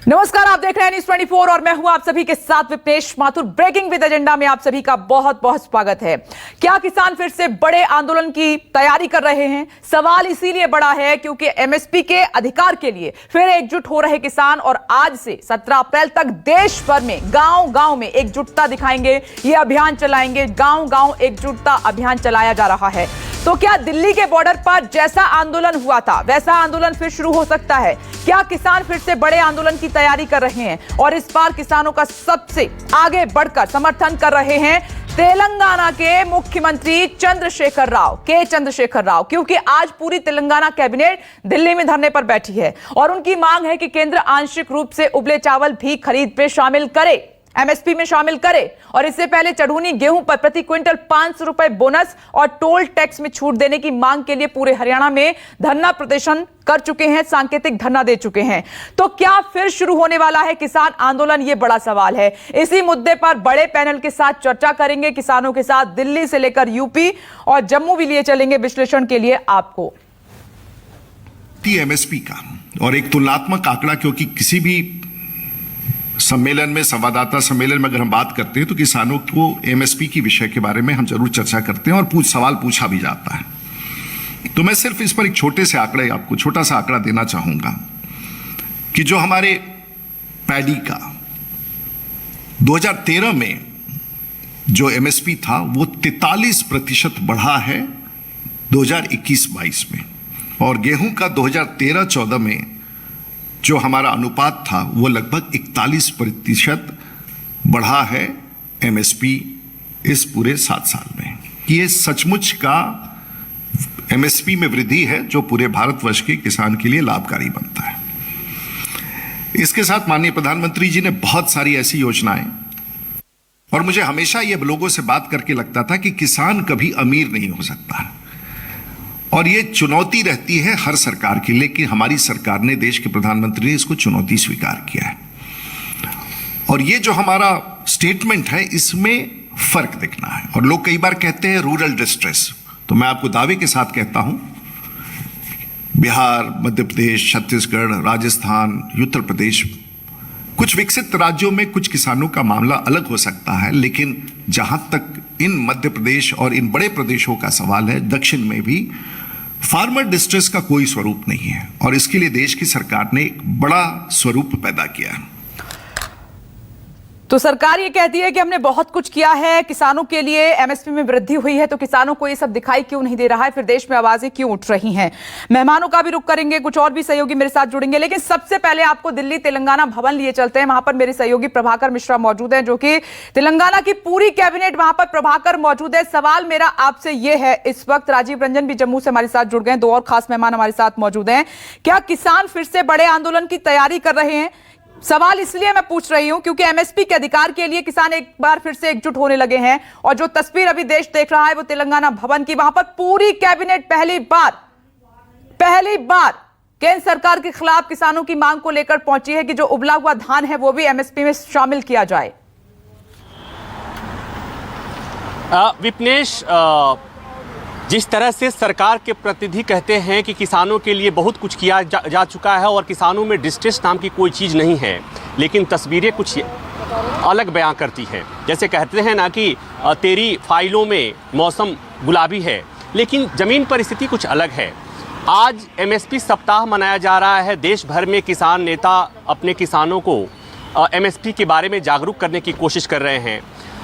नमस्कार, आप देख रहे हैं न्यूज़ 24 और मैं हूं आप सभी के साथ Vipnesh Mathur. Breaking with agenda में आप सभी का बहुत बहुत स्वागत है। क्या किसान फिर से बड़े आंदोलन की तैयारी कर रहे हैं? सवाल इसीलिए बड़ा है क्योंकि एमएसपी के अधिकार के लिए फिर एकजुट हो रहे किसान और आज से 17 अप्रैल तक देश भर में गांव-गांव में एकजुटता दिखाएंगे। ये अभियान चलाएंगे, गांव-गांव एकजुटता अभियान चलाया जा रहा है। तो क्या दिल्ली के बॉर्डर पर जैसा आंदोलन हुआ था वैसा आंदोलन फिर शुरू हो सकता है? क्या किसान फिर से बड़े आंदोलन की तैयारी कर रहे हैं? और इस बार किसानों का सबसे आगे बढ़कर समर्थन कर रहे हैं तेलंगाना के मुख्यमंत्री चंद्रशेखर राव, क्योंकि आज पूरी तेलंगाना कैबिनेट दिल्ली में धरने पर बैठी है और उनकी मांग है कि केंद्र आंशिक रूप से उबले चावल भी खरीद पे शामिल करे, एमएसपी में शामिल करे। और इससे पहले चढ़ूनी गेहूं पर प्रति क्विंटल 500 रुपए बोनस और टोल टैक्स में छूट देने की मांग के लिए पूरे हरियाणा में धरना प्रदर्शन कर चुके हैं, सांकेतिक धरना दे चुके हैं। तो क्या फिर शुरू होने वाला है किसान आंदोलन? ये बड़ा सवाल है। इसी मुद्दे पर बड़े पैनल के साथ चर्चा करेंगे, किसानों के साथ दिल्ली से लेकर यूपी और जम्मू भी लिए चलेंगे विश्लेषण के लिए आपको। एमएसपी का और एक तुलनात्मक आंकड़ा, क्योंकि किसी भी सम्मेलन में, संवाददाता सम्मेलन में अगर हम बात करते हैं तो किसानों को एमएसपी की विषय के बारे में हम जरूर चर्चा करते हैं और सवाल पूछा भी जाता है। तो मैं सिर्फ इस पर एक छोटा सा आंकड़ा देना चाहूंगा कि जो हमारे पैडी का 2013 में जो एमएसपी था वो 43% बढ़ा है 2021-22 में, और गेहूं का 2013-14 में जो हमारा अनुपात था वो लगभग 41% बढ़ा है एमएसपी इस पूरे 7 साल में। ये सचमुच का एमएसपी में वृद्धि है जो पूरे भारतवर्ष के किसान के लिए लाभकारी बनता है। इसके साथ माननीय प्रधानमंत्री जी ने बहुत सारी ऐसी योजनाएं, और मुझे हमेशा ये लोगों से बात करके लगता था कि किसान कभी अमीर नहीं हो सकता, और ये चुनौती रहती है हर सरकार की, लेकिन हमारी सरकार ने, देश के प्रधानमंत्री ने इसको चुनौती स्वीकार किया है। और ये जो हमारा स्टेटमेंट है इसमें फर्क दिखना है। और लोग कई बार कहते हैं रूरल डिस्ट्रेस, तो मैं आपको दावे के साथ कहता हूं बिहार, मध्य प्रदेश, छत्तीसगढ़, राजस्थान, उत्तर प्रदेश, कुछ विकसित राज्यों में कुछ किसानों का मामला अलग हो सकता है, लेकिन जहां तक इन मध्य प्रदेश और इन बड़े प्रदेशों का सवाल है, दक्षिण में भी फार्मर डिस्ट्रेस का कोई स्वरूप नहीं है, और इसके लिए देश की सरकार ने एक बड़ा स्वरूप पैदा किया है। तो सरकार ये कहती है कि हमने बहुत कुछ किया है किसानों के लिए, एमएसपी में वृद्धि हुई है, तो किसानों को ये सब दिखाई क्यों नहीं दे रहा है? फिर देश में आवाजें क्यों उठ रही हैं? मेहमानों का भी रुख करेंगे, कुछ और भी सहयोगी मेरे साथ जुड़ेंगे, लेकिन सबसे पहले आपको दिल्ली तेलंगाना भवन लिए चलते हैं। वहां पर मेरे सहयोगी प्रभाकर मिश्रा मौजूद हैं, जो कि तेलंगाना की पूरी कैबिनेट वहां पर प्रभाकर मौजूद है। सवाल मेरा आपसे यह है, इस वक्त राजीव रंजन भी जम्मू से हमारे साथ जुड़ गए, 2 और खास मेहमान हमारे साथ मौजूद हैं। क्या किसान फिर से बड़े आंदोलन की तैयारी कर रहे हैं? सवाल इसलिए मैं पूछ रही हूं क्योंकि एमएसपी के अधिकार के लिए किसान एक बार फिर से एकजुट होने लगे हैं, और जो तस्वीर अभी देश देख रहा है वो तेलंगाना भवन की। वहां पर पूरी कैबिनेट पहली बार केंद्र सरकार के खिलाफ किसानों की मांग को लेकर पहुंची है कि जो उबला हुआ धान है वो भी एमएसपी में शामिल किया जाए। विपनेश, जिस तरह से सरकार के प्रतिनिधि कहते हैं कि किसानों के लिए बहुत कुछ किया जा चुका है और किसानों में डिस्ट्रेस नाम की कोई चीज़ नहीं है, लेकिन तस्वीरें कुछ अलग बयां करती हैं। जैसे कहते हैं ना कि तेरी फाइलों में मौसम गुलाबी है, लेकिन ज़मीन पर स्थिति कुछ अलग है। आज एमएसपी सप्ताह मनाया जा रहा है। देश भर में किसान नेता अपने किसानों को एमएसपी के बारे में जागरूक करने की कोशिश कर रहे हैं।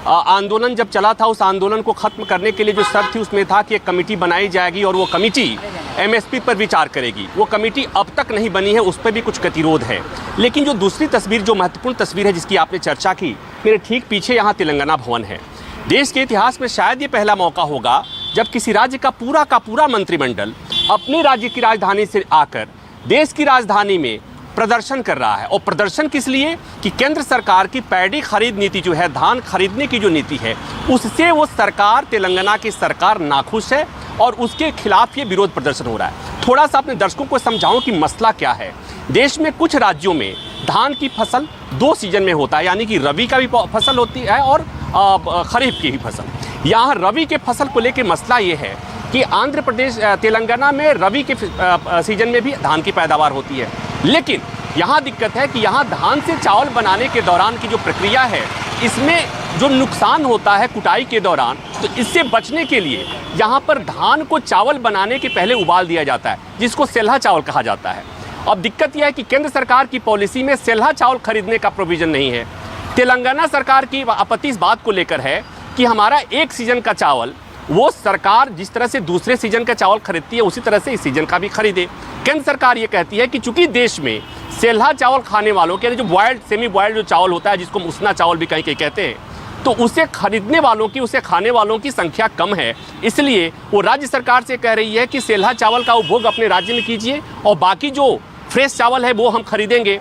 आंदोलन जब चला था, उस आंदोलन को ख़त्म करने के लिए जो शर्त थी उसमें था कि एक कमेटी बनाई जाएगी और वो कमेटी एमएसपी पर विचार करेगी। वो कमेटी अब तक नहीं बनी है, उस पर भी कुछ गतिरोध है। लेकिन जो दूसरी तस्वीर, जो महत्वपूर्ण तस्वीर है जिसकी आपने चर्चा की, मेरे ठीक पीछे यहाँ तेलंगाना भवन है। देश के इतिहास में शायद ये पहला मौका होगा जब किसी राज्य का पूरा मंत्रिमंडल अपने राज्य की राजधानी से आकर देश की राजधानी में प्रदर्शन कर रहा है। और प्रदर्शन किस लिए? कि केंद्र सरकार की पैडी खरीद नीति जो है, धान खरीदने की जो नीति है, उससे वो सरकार, तेलंगाना की सरकार नाखुश है और उसके खिलाफ ये विरोध प्रदर्शन हो रहा है। थोड़ा सा अपने दर्शकों को समझाऊं कि मसला क्या है। देश में कुछ राज्यों में धान की फसल 2 सीजन में होता है, यानी कि रबी का भी फसल होती है और खरीफ की भी फसल। यहाँ रबी के फसल को लेकर मसला ये है कि आंध्र प्रदेश, तेलंगाना में रबी के सीजन में भी धान की पैदावार होती है, लेकिन यहाँ दिक्कत है कि यहाँ धान से चावल बनाने के दौरान की जो प्रक्रिया है, इसमें जो नुकसान होता है कुटाई के दौरान, तो इससे बचने के लिए यहाँ पर धान को चावल बनाने के पहले उबाल दिया जाता है, जिसको सेल्हा चावल कहा जाता है। अब दिक्कत यह है कि केंद्र सरकार की पॉलिसी में सेल्हा चावल खरीदने का प्रोविज़न नहीं है। तेलंगाना सरकार की आपत्ति इस बात को लेकर है कि हमारा एक सीजन का चावल वो सरकार जिस तरह से दूसरे सीजन का चावल खरीदती है, उसी तरह से इस सीजन का भी खरीदे। केंद्र सरकार ये कहती है कि चूंकि देश में सेल्हा चावल खाने वालों के जो बॉयल्ड सेमी बॉयल्ड जो चावल होता है, जिसको उसना चावल भी कहीं कहीं कहते हैं, तो उसे खरीदने वालों की, उसे खाने वालों की संख्या कम है। इसलिए वो राज्य सरकार से कह रही है कि सेल्हा चावल का उपभोग अपने राज्य में कीजिए और बाकी जो फ्रेश चावल है वो हम खरीदेंगे।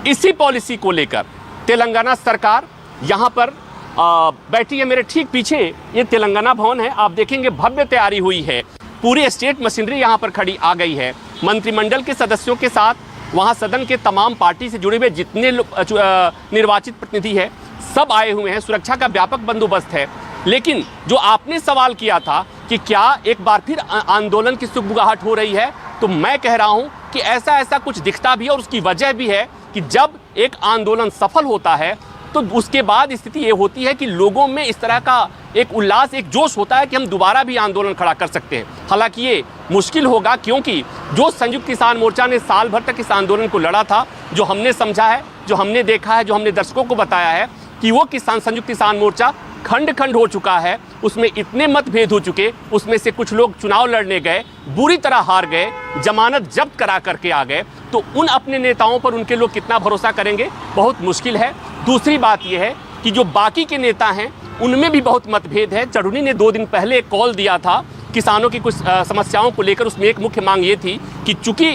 इसी पॉलिसी को लेकर तेलंगाना सरकार यहाँ पर बैठी है। मेरे ठीक पीछे ये तेलंगाना भवन है, आप देखेंगे भव्य तैयारी हुई है, पूरी स्टेट मशीनरी यहाँ पर खड़ी आ गई है। मंत्रिमंडल के सदस्यों के साथ वहाँ सदन के तमाम पार्टी से जुड़े हुए जितने निर्वाचित प्रतिनिधि हैं सब आए हुए हैं। सुरक्षा का व्यापक बंदोबस्त है। लेकिन जो आपने सवाल किया था कि क्या एक बार फिर आंदोलन की सुगबुगाहट हो रही है, तो मैं कह रहा हूँ कि ऐसा कुछ दिखता भी है और उसकी वजह भी है कि जब एक आंदोलन सफल होता है तो उसके बाद स्थिति ये होती है कि लोगों में इस तरह का एक उल्लास, एक जोश होता है कि हम दोबारा भी आंदोलन खड़ा कर सकते हैं। हालांकि ये मुश्किल होगा, क्योंकि जो संयुक्त किसान मोर्चा ने साल भर तक इस आंदोलन को लड़ा था, जो हमने समझा है, जो हमने देखा है, जो हमने दर्शकों को बताया है कि वो संयुक्त किसान मोर्चा खंड खंड हो चुका है। उसमें इतने मतभेद हो चुके, उसमें से कुछ लोग चुनाव लड़ने गए, बुरी तरह हार गए, जमानत जब्त करा करके आ गए। तो उन अपने नेताओं पर उनके लोग कितना भरोसा करेंगे, बहुत मुश्किल है। दूसरी बात यह है कि जो बाकी के नेता हैं उनमें भी बहुत मतभेद है। चढ़ुनी ने 2 दिन पहले एक कॉल दिया था किसानों की कुछ समस्याओं को लेकर। उसमें एक मुख्य मांग ये थी कि चूंकि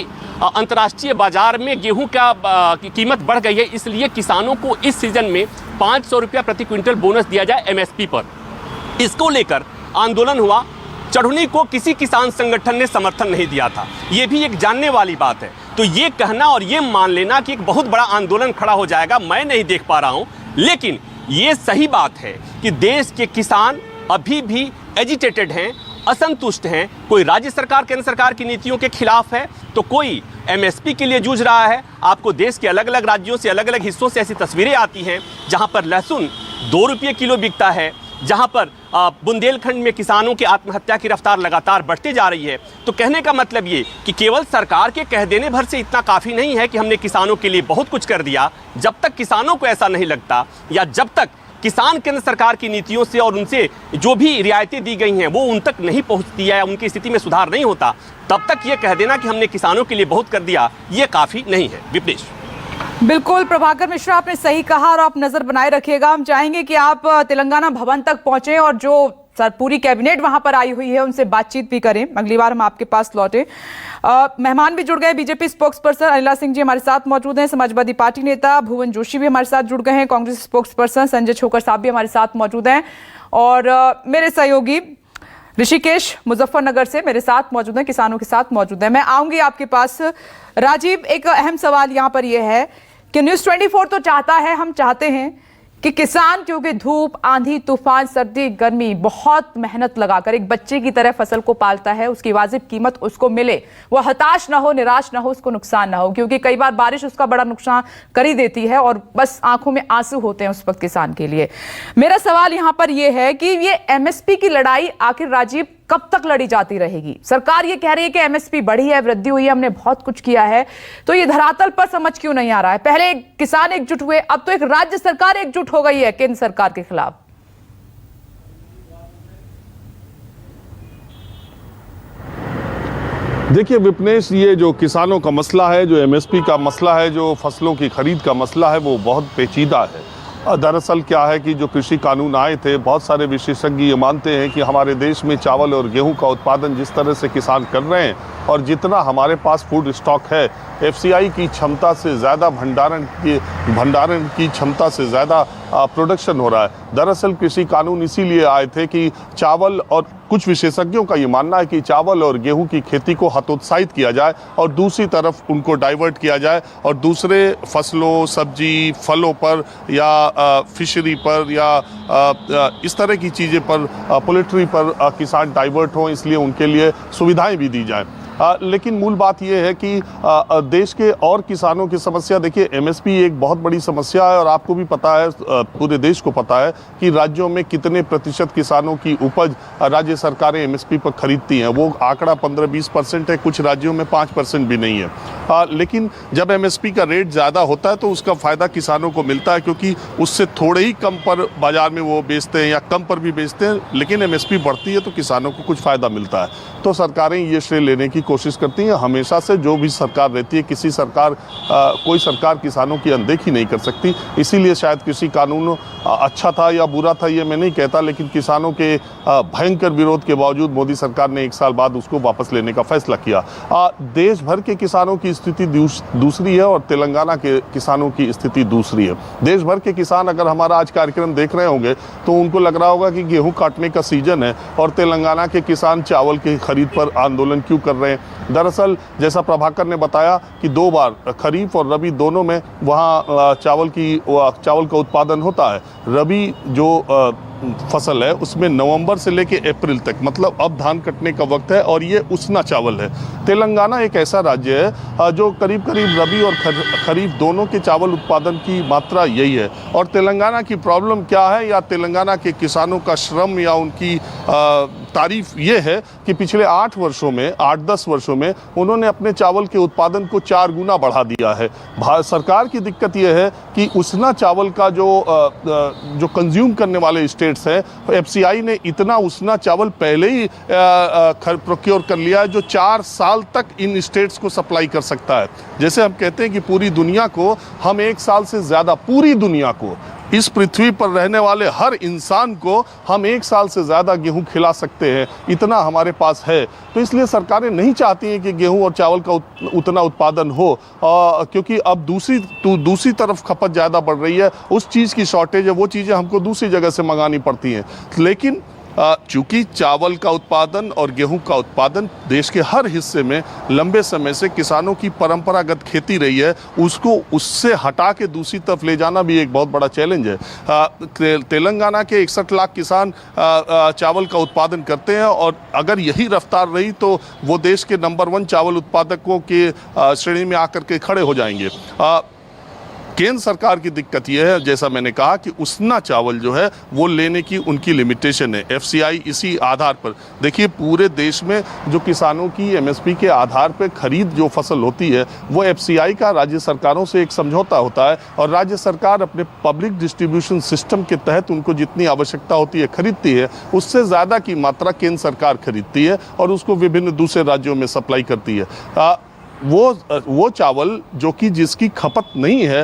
अंतर्राष्ट्रीय बाजार में गेहूं की कीमत बढ़ गई है, इसलिए किसानों को इस सीजन में 500 रुपया प्रति क्विंटल बोनस दिया जाए MSP पर। इसको लेकर आंदोलन हुआ। चढ़ुनी को किसी किसान संगठन ने समर्थन नहीं दिया था, ये भी एक जानने वाली बात है। तो ये कहना और ये मान लेना कि एक बहुत बड़ा आंदोलन खड़ा हो जाएगा, मैं नहीं देख पा रहा हूँ। लेकिन ये सही बात है कि देश के किसान अभी भी एजिटेटेड हैं, असंतुष्ट हैं। कोई राज्य सरकार, केंद्र सरकार की नीतियों के खिलाफ है, तो कोई MSP के लिए जूझ रहा है। आपको देश के अलग अलग राज्यों से, अलग अलग हिस्सों से ऐसी तस्वीरें आती हैं जहां पर लहसुन 2 रुपये किलो बिकता है, जहां पर बुंदेलखंड में किसानों की आत्महत्या की रफ्तार लगातार बढ़ती जा रही है। तो कहने का मतलब ये कि केवल सरकार के कह देने भर से इतना काफ़ी नहीं है कि हमने किसानों के लिए बहुत कुछ कर दिया। जब तक किसानों को ऐसा नहीं लगता, या जब तक किसान केंद्र सरकार की नीतियों से और उनसे जो भी रियायतें दी गई हैं वो उन तक नहीं पहुंचती है, उनकी स्थिति में सुधार नहीं होता, तब तक ये कह देना कि हमने किसानों के लिए बहुत कर दिया, ये काफ़ी नहीं है। विपनेश। बिल्कुल प्रभाकर मिश्रा, आपने सही कहा और आप नजर बनाए रखिएगा। हम चाहेंगे कि आप तेलंगाना भवन तक पहुंचे और जो सर पूरी कैबिनेट वहां पर आई हुई है उनसे बातचीत भी करें। अगली बार हम आपके पास लौटे। मेहमान भी जुड़ गए। BJP spokesperson Anila Singh ji हमारे साथ मौजूद हैं। समाजवादी पार्टी नेता भुवन जोशी भी हमारे साथ जुड़ गए हैं। कांग्रेस स्पोक्स पर्सन संजय छोकर साहब भी हमारे साथ मौजूद हैं। और मेरे सहयोगी ऋषिकेश मुजफ्फरनगर से मेरे साथ मौजूद हैं, किसानों के साथ मौजूद हैं। मैं आऊंगी आपके पास। राजीव, एक अहम सवाल यहाँ पर यह है कि न्यूज़ 24 तो चाहता है, हम चाहते हैं कि किसान, क्योंकि धूप, आंधी, तूफान, सर्दी, गर्मी, बहुत मेहनत लगाकर एक बच्चे की तरह फसल को पालता है, उसकी वाजिब कीमत उसको मिले, वो हताश ना हो, निराश ना हो, उसको नुकसान ना हो। क्योंकि कई बार बारिश उसका बड़ा नुकसान कर ही देती है और बस आंखों में आंसू होते हैं उस वक्त किसान के लिए। मेरा सवाल यहां पर यह है कि ये MSP की लड़ाई आखिर राजीव कब तक लड़ी जाती रहेगी? सरकार ये कह रही है कि MSP बढ़ी है, वृद्धि हुई है, हमने बहुत कुछ किया है, तो ये धरातल पर समझ क्यों नहीं आ रहा है? पहले किसान एकजुट हुए, अब तो एक राज्य सरकार एकजुट हो गई है केंद्र सरकार के खिलाफ। देखिए विपनेश, ये जो किसानों का मसला है, जो MSP का मसला है, जो फसलों की खरीद का मसला है, वो बहुत पेचीदा है। दरअसल क्या है कि जो कृषि कानून आए थे, बहुत सारे विशेषज्ञ ये मानते हैं कि हमारे देश में चावल और गेहूं का उत्पादन जिस तरह से किसान कर रहे हैं और जितना हमारे पास फूड स्टॉक है, FCI की क्षमता से ज़्यादा भंडारण की क्षमता से ज़्यादा प्रोडक्शन हो रहा है। दरअसल कृषि कानून इसीलिए आए थे कि चावल, और कुछ विशेषज्ञों का ये मानना है कि चावल और गेहूं की खेती को हतोत्साहित किया जाए और दूसरी तरफ उनको डाइवर्ट किया जाए और दूसरे फसलों, सब्जी, फलों पर या फिशरी पर या इस तरह की चीज़ें पर, पोल्ट्री पर किसान डाइवर्ट हों, इसलिए उनके लिए सुविधाएं भी दी जाएं। लेकिन मूल बात यह है कि देश के और किसानों की समस्या, देखिए एमएसपी एक बहुत बड़ी समस्या है और आपको भी पता है, पूरे देश को पता है कि राज्यों में कितने प्रतिशत किसानों की उपज राज्य सरकारें एमएसपी पर खरीदती हैं। वो आंकड़ा 15-20% है, कुछ राज्यों में 5% भी नहीं है। लेकिन जब एमएसपी का रेट ज़्यादा होता है तो उसका फ़ायदा किसानों को मिलता है, क्योंकि उससे थोड़े ही कम पर बाजार में वो बेचते हैं या कम पर भी बेचते हैं, लेकिन एमएसपी बढ़ती है तो किसानों को कुछ फ़ायदा मिलता है। तो सरकारें ये श्रेय लेने की कोशिश करती हैं हमेशा से, जो भी सरकार रहती है। कोई सरकार किसानों की अनदेखी नहीं कर सकती। इसीलिए शायद कृषि कानून अच्छा था या बुरा था ये मैं नहीं कहता, लेकिन किसानों के भयंकर विरोध के बावजूद मोदी सरकार ने 1 साल बाद उसको वापस लेने का फैसला किया। देश भर के किसानों की स्थिति दूसरी है और तेलंगाना के किसानों की स्थिति दूसरी है। देश भर के किसान अगर हमारा आज कार्यक्रम देख रहे होंगे तो उनको लग रहा होगा कि गेहूं काटने का सीजन है और तेलंगाना के किसान चावल की खरीद पर आंदोलन क्यों कर रहे हैं। दरअसल जैसा प्रभाकर ने बताया कि 2 बार खरीफ और रबी दोनों में वहाँ चावल का उत्पादन होता है। रबी जो फसल है उसमें नवंबर से लेके अप्रैल तक, मतलब अब धान कटने का वक्त है और ये उसना चावल है। तेलंगाना एक ऐसा राज्य है जो करीब करीब रबी और खरीफ दोनों के चावल उत्पादन की मात्रा यही है। और तेलंगाना की प्रॉब्लम क्या है या तेलंगाना के किसानों का श्रम या उनकी तारीफ ये है कि पिछले 8-10 वर्षों में उन्होंने अपने चावल के उत्पादन को 4 गुना बढ़ा दिया है। सरकार की दिक्कत यह है कि उसना चावल का जो कंज्यूम करने वाले स्टेट्स हैं, एफसीआई ने इतना उसना चावल पहले ही प्रोक्योर कर लिया है जो 4 साल तक इन स्टेट्स को सप्लाई कर सकता है। जैसे हम कहते हैं कि पूरी दुनिया को हम 1 साल से ज़्यादा, पूरी दुनिया को, इस पृथ्वी पर रहने वाले हर इंसान को हम 1 साल से ज़्यादा गेहूं खिला सकते हैं, इतना हमारे पास है। तो इसलिए सरकारें नहीं चाहती हैं कि गेहूं और चावल का उतना उत्पादन हो, क्योंकि अब दूसरी तरफ खपत ज़्यादा बढ़ रही है। उस चीज़ की शॉर्टेज है, वो चीज़ें हमको दूसरी जगह से मंगानी पड़ती हैं। लेकिन चूँकि चावल का उत्पादन और गेहूं का उत्पादन देश के हर हिस्से में लंबे समय से किसानों की परंपरागत खेती रही है, उससे हटा के दूसरी तरफ ले जाना भी एक बहुत बड़ा चैलेंज है। तेलंगाना के 61 लाख किसान चावल का उत्पादन करते हैं और अगर यही रफ्तार रही तो वो देश के नंबर 1 चावल उत्पादकों के श्रेणी में आकर के खड़े हो जाएंगे। केंद्र सरकार की दिक्कत यह है, जैसा मैंने कहा, कि उसना चावल जो है वो लेने की उनकी लिमिटेशन है। एफसीआई इसी आधार पर, देखिए पूरे देश में जो किसानों की एमएसपी के आधार पर खरीद जो फसल होती है वो एफसीआई का राज्य सरकारों से एक समझौता होता है और राज्य सरकार अपने पब्लिक डिस्ट्रीब्यूशन सिस्टम के तहत उनको जितनी आवश्यकता होती है खरीदती है, उससे ज़्यादा की मात्रा केंद्र सरकार खरीदती है और उसको विभिन्न दूसरे राज्यों में सप्लाई करती है। वो चावल जो कि जिसकी खपत नहीं है,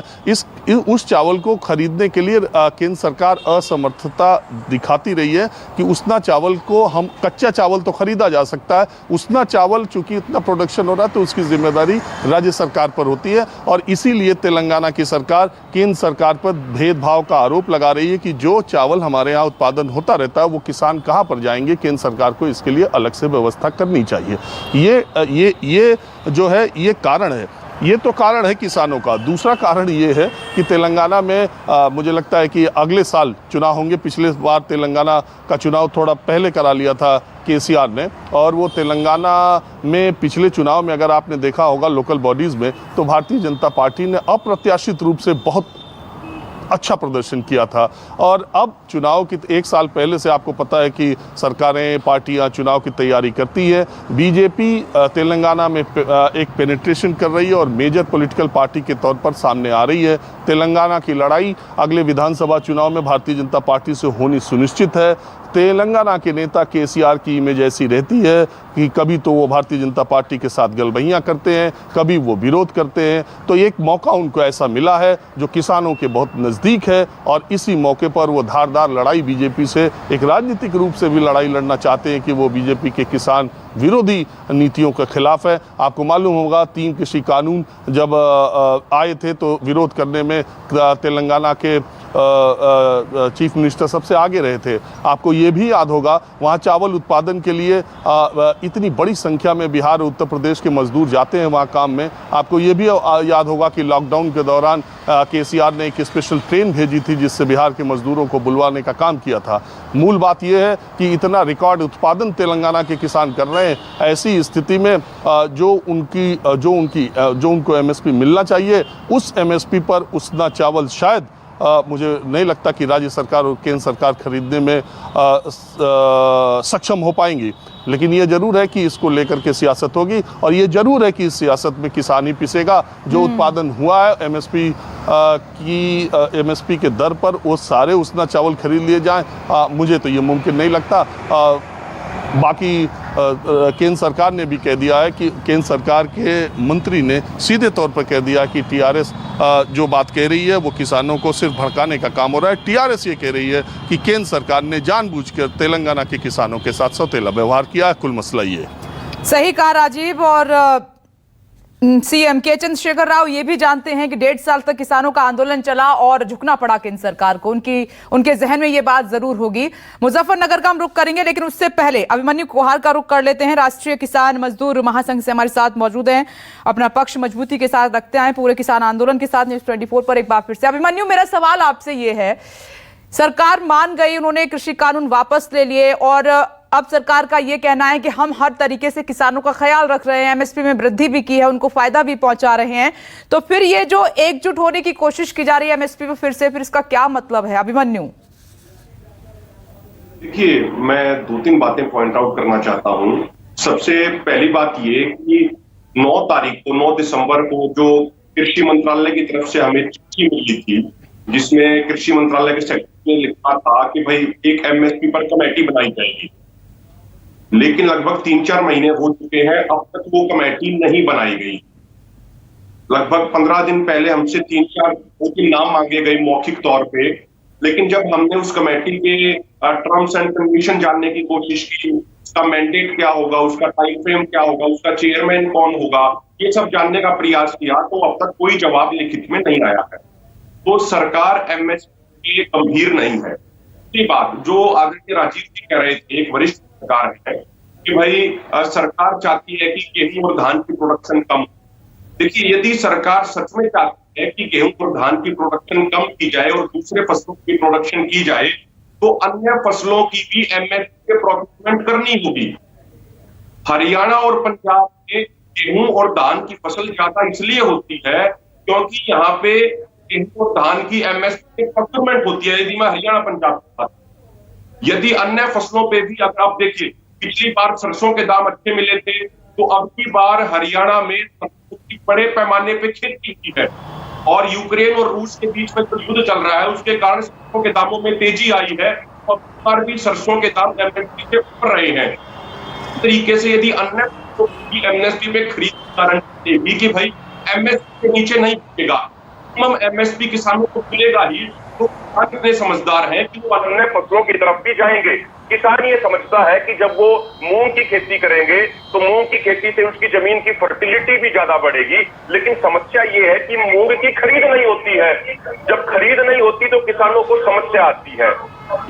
उस चावल को खरीदने के लिए केंद्र सरकार असमर्थता दिखाती रही है कि उसना चावल को हम, कच्चा चावल तो खरीदा जा सकता है, उसना चावल चूंकि इतना प्रोडक्शन हो रहा है तो उसकी जिम्मेदारी राज्य सरकार पर होती है। और इसीलिए तेलंगाना की सरकार केंद्र सरकार पर भेदभाव का आरोप लगा रही है कि जो चावल हमारे यहाँ उत्पादन होता रहता है वो किसान कहाँ पर जाएंगे, केंद्र सरकार को इसके लिए अलग से व्यवस्था करनी चाहिए। ये जो है ये कारण है, ये तो कारण है किसानों का। दूसरा कारण ये है कि तेलंगाना में मुझे लगता है कि अगले साल चुनाव होंगे। पिछले बार तेलंगाना का चुनाव थोड़ा पहले करा लिया था केसीआर ने, और वो तेलंगाना में पिछले चुनाव में अगर आपने देखा होगा लोकल बॉडीज़ में, तो भारतीय जनता पार्टी ने अप्रत्याशित रूप से बहुत अच्छा प्रदर्शन किया था। और अब चुनाव की 1 साल पहले से आपको पता है कि सरकारें, पार्टियां चुनाव की तैयारी करती है। बीजेपी तेलंगाना में एक पेनिट्रेशन कर रही है और मेजर पॉलिटिकल पार्टी के तौर पर सामने आ रही है। तेलंगाना की लड़ाई अगले विधानसभा चुनाव में भारतीय जनता पार्टी से होनी सुनिश्चित है। तेलंगाना के नेता केसीआर की इमेज ऐसी रहती है कि कभी तो वो भारतीय जनता पार्टी के साथ गलबहियाँ करते हैं, कभी वो विरोध करते हैं। तो एक मौका उनको ऐसा मिला है जो किसानों के बहुत नज़दीक है और इसी मौके पर वो धारदार लड़ाई बीजेपी से, एक राजनीतिक रूप से भी लड़ाई लड़ना चाहते हैं कि वो बीजेपी के किसान विरोधी नीतियों के खिलाफ है। आपको मालूम होगा 3 कृषि कानून जब आए थे तो विरोध करने में तेलंगाना के चीफ मिनिस्टर सबसे आगे रहे थे। आपको ये भी याद होगा वहाँ चावल उत्पादन के लिए इतनी बड़ी संख्या में बिहार और उत्तर प्रदेश के मजदूर जाते हैं वहाँ काम में। आपको ये भी याद होगा कि लॉकडाउन के दौरान केसीआर ने एक स्पेशल ट्रेन भेजी थी जिससे बिहार के मजदूरों को बुलवाने का काम किया था। मूल बात यह है कि इतना रिकॉर्ड उत्पादन तेलंगाना के किसान कर रहे हैं, ऐसी स्थिति में जो उनको एमएसपी मिलना चाहिए उस एमएसपी पर उतना चावल शायद मुझे नहीं लगता कि राज्य सरकार और केंद्र सरकार खरीदने में सक्षम हो पाएंगी। लेकिन ये जरूर है कि इसको लेकर के सियासत होगी और ये जरूर है कि इस सियासत में किसान ही पिसेगा। जो उत्पादन हुआ है एमएसपी के दर पर वो सारे उतना चावल खरीद लिए जाएं, मुझे तो ये मुमकिन नहीं लगता। बाकी केंद्र सरकार ने भी कह दिया है कि केंद्र सरकार के मंत्री ने सीधे तौर पर कह दिया कि टीआरएस जो बात कह रही है वो किसानों को सिर्फ भड़काने का काम हो रहा है। टीआरएस ये कह रही है कि केंद्र सरकार ने जानबूझकर तेलंगाना के किसानों के साथ सौतेला व्यवहार किया है। कुल मसला ये सही कहा राजीव। और सीएम के चंद्रशेखर राव ये भी जानते हैं कि 1.5 साल तक किसानों का आंदोलन चला और झुकना पड़ा केंद्र सरकार को। उनके जहन में ये बात जरूर होगी। मुजफ्फरनगर का हम रुख करेंगे, लेकिन उससे पहले अभिमन्यु कुहार का रुख कर लेते हैं। राष्ट्रीय किसान मजदूर महासंघ से हमारे साथ मौजूद हैं, अपना पक्ष मजबूती के साथ रखते हैं पूरे किसान आंदोलन के साथ। न्यूज़ 24 पर एक बार फिर से अभिमन्यु, मेरा सवाल आपसे ये है, सरकार मान गई, उन्होंने कृषि कानून वापस ले लिए और अब सरकार का यह कहना है कि हम हर तरीके से किसानों का ख्याल रख रहे हैं, एमएसपी में वृद्धि भी की है, उनको फायदा भी पहुंचा रहे हैं, तो फिर ये जो एकजुट होने की कोशिश की जा रही है एमएसपी पे फिर इसका क्या मतलब है? अभिमन्यु, देखिए, मैं 2-3 बातें पॉइंट आउट करना चाहता हूं। सबसे पहली बात ये कि 9 दिसंबर को जो कृषि मंत्रालय की तरफ से हमें चिट्ठी मिली थी जिसमें कृषि मंत्रालय के सेक्रेटरी ने लिखा था कि भाई एक एमएसपी पर कमेटी बनाई जाएगी, लेकिन लगभग 3-4 महीने हो चुके हैं, अब तक वो कमेटी नहीं बनाई गई। लगभग 15 दिन पहले हमसे 3-4 नाम मांगे गए मौखिक तौर पे, लेकिन जब हमने उस कमेटी के टर्म्स एंड कंडीशन जानने की कोशिश की, उसका मैंडेट क्या होगा, उसका टाइम फ्रेम क्या होगा, उसका चेयरमैन कौन होगा, ये सब जानने का प्रयास किया तो अब तक कोई जवाब लिखित में नहीं आया है। तो सरकार एमएसपी के लिए गंभीर नहीं है। दूसरी बात जो आदरणीय राजीव जी कह रहे थे, एक वरिष्ठ सरकार है कि भाई सरकार चाहती है कि गेहूं और धान की प्रोडक्शन कम। देखिए, यदि सरकार सच में चाहती है कि गेहूं और धान की प्रोडक्शन कम की जाए और दूसरे फसलों की प्रोडक्शन की जाए तो अन्य फसलों की भी एमएसपी पे प्रोक्योरमेंट करनी होगी। हरियाणा और पंजाब में गेहूं और धान की फसल ज्यादा इसलिए होती है क्योंकि यहाँ पे गेहूं और धान की एमएसपी प्रोक्योरमेंट होती है। यदि मैं हरियाणा पंजाब की बात, यदि अन्य फसलों पे भी अगर आप देखिए, पिछली बार सरसों के दाम अच्छे मिले थे तो अब की बार हरियाणा में सरसों की बड़े पैमाने पे खेती की है और यूक्रेन और रूस के बीच में जो युद्ध चल रहा है उसके कारण सरसों के दामों में तेजी आई है और इस बार भी सरसों के दाम एमएसपी से ऊपर रहे हैं। इस तरीके से यदि अन्य फसलों की एमएसपी पे खरीद कारण भी कि भाई एमएसपी के नीचे नहीं बिकेगा, हम एमएसपी किसानों को मिलेगा ही, तो किसान इतने समझदार हैं कि वो अन्य फसलों की तरफ भी जाएंगे। किसान ये समझता है कि जब वो मूंग की खेती करेंगे तो मूंग की खेती से उसकी जमीन की फर्टिलिटी भी ज्यादा बढ़ेगी, लेकिन समस्या ये है कि मूंग की खरीद नहीं होती है। जब खरीद नहीं होती तो किसानों को समस्या आती है।